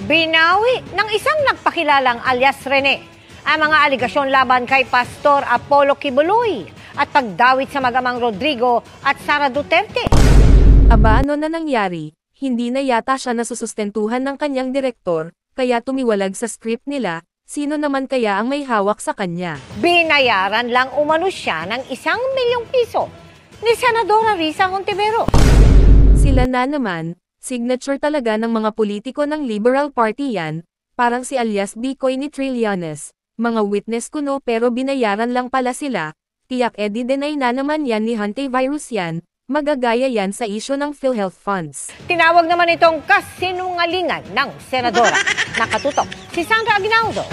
Binawi ng isang nagpakilalang alias Rene ang mga aligasyon laban kay Pastor Apollo Kibuloy at pagdawit sa magamang Rodrigo at Sara Duterte. Aba, ano na nangyari? Hindi na yata siya nasusustentuhan ng kanyang direktor, kaya tumiwalag sa script nila. Sino naman kaya ang may hawak sa kanya? Binayaran lang umano siya ng 1 milyong piso ni Senadora Risa Hontiveros. Sila na naman, signature talaga ng mga politiko ng Liberal Party yan, parang si alias Bicoy ni Trillanes. Mga witness kuno pero binayaran lang pala sila, tiyak dinay na naman yan ni Hontiveros yan, magagaya yan sa isyo ng PhilHealth funds. Tinawag naman itong kasinungalingan ng Senadora. Nakatutok si Sandra Aguinaldo.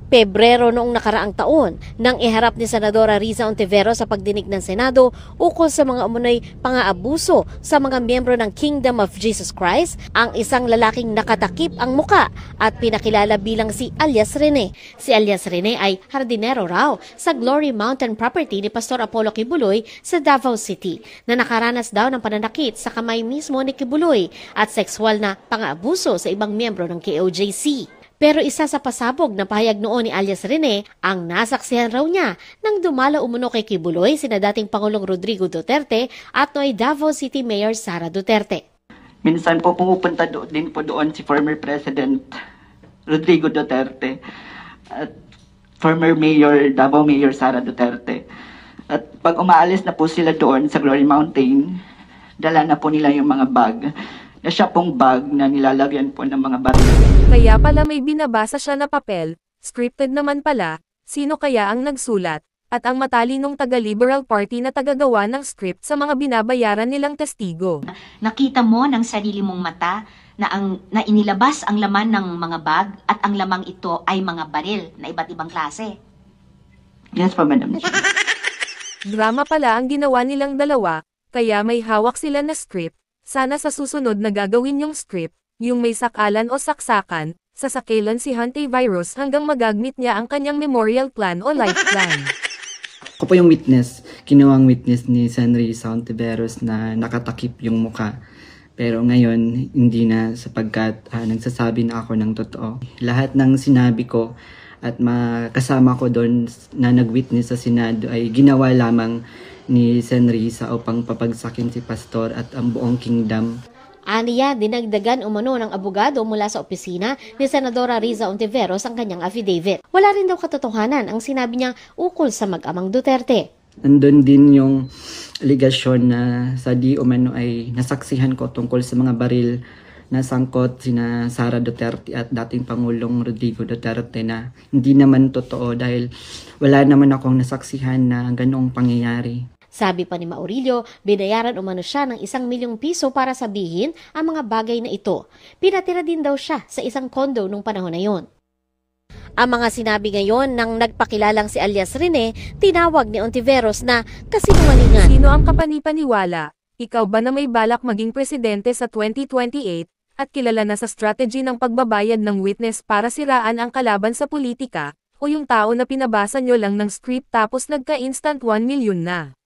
Pebrero noong nakaraang taon, nang iharap ni Senadora Risa Hontiveros sa pagdinig ng Senado ukol sa mga umunoy pang-aabuso sa mga miyembro ng Kingdom of Jesus Christ, ang isang lalaking nakatakip ang muka at pinakilala bilang si alias Rene. Si alias Rene ay hardinero raw sa Glory Mountain property ni Pastor Apollo Kibuloy sa Davao City, na nakaranas daw ng pananakit sa kamay mismo ni Kibuloy at sexual na pang-aabuso sa ibang miyembro ng KOJC. Pero isa sa pasabog na pahayag noon ni alias Rene, ang nasaksihan raw niya nang dumalo umuno kay Kibuloy sina dating Pangulong Rodrigo Duterte at noy Davao City Mayor Sara Duterte. Minsan po pumupunta din po doon si former President Rodrigo Duterte at former Mayor, Davao Mayor Sara Duterte. At pag umaalis na po sila doon sa Glory Mountain, dala na po nila yung mga bag. Na siya pong bag na nilalagyan po ng mga baril. Kaya pala may binabasa siya na papel, scripted naman pala, sino kaya ang nagsulat, at ang matalinong taga-Liberal Party na tagagawa ng script sa mga binabayaran nilang testigo. Nakita mo ng sarili mong mata na inilabas ang laman ng mga bag at ang lamang ito ay mga baril na iba't ibang klase. Yes po, Madam Chair. Drama pala ang ginawa nilang dalawa, kaya may hawak sila na script. Sana sa susunod na gagawin yung script, yung may sakalan o saksakan, sasakilan si Hontiveros hanggang magagmit niya ang kanyang memorial plan o life plan. Ako po yung witness, kinuwang witness ni Sen. Risa Hontiveros na nakatakip yung muka. Pero ngayon, hindi na sapagkat nagsasabi na ako ng totoo. Lahat ng sinabi ko at kasama ko doon na nag-witness sa Senado ay ginawa lamang ni Sen. Risa upang papagsakin si Pastor at ang buong kingdom. Aniya, dinagdagan umano ng abogado mula sa opisina ni Senadora Risa Hontiveros ang kanyang affidavit. Wala rin daw katotohanan ang sinabi niyang ukol sa mag-amang Duterte. Nandun din yung aligasyon na sa di umano ay nasaksihan ko tungkol sa mga baril na sangkot sina Sara Duterte at dating Pangulong Rodrigo Duterte na hindi naman totoo dahil wala naman akong nasaksihan na ganoong pangyayari. Sabi pa ni Maurilio, binayaran umano siya ng 1 milyong piso para sabihin ang mga bagay na ito. Pinatira din daw siya sa isang kondo nung panahon na yon. Ang mga sinabi ngayon ng nagpakilalang si alias Rene, tinawag ni Hontiveros na kasinungalingan. Sino ang kapanipaniwala? Ikaw ba na may balak maging presidente sa 2028 at kilala na sa strategy ng pagbabayad ng witness para siraan ang kalaban sa politika, o yung tao na pinabasa nyo lang ng script tapos nagka-instant 1 million na?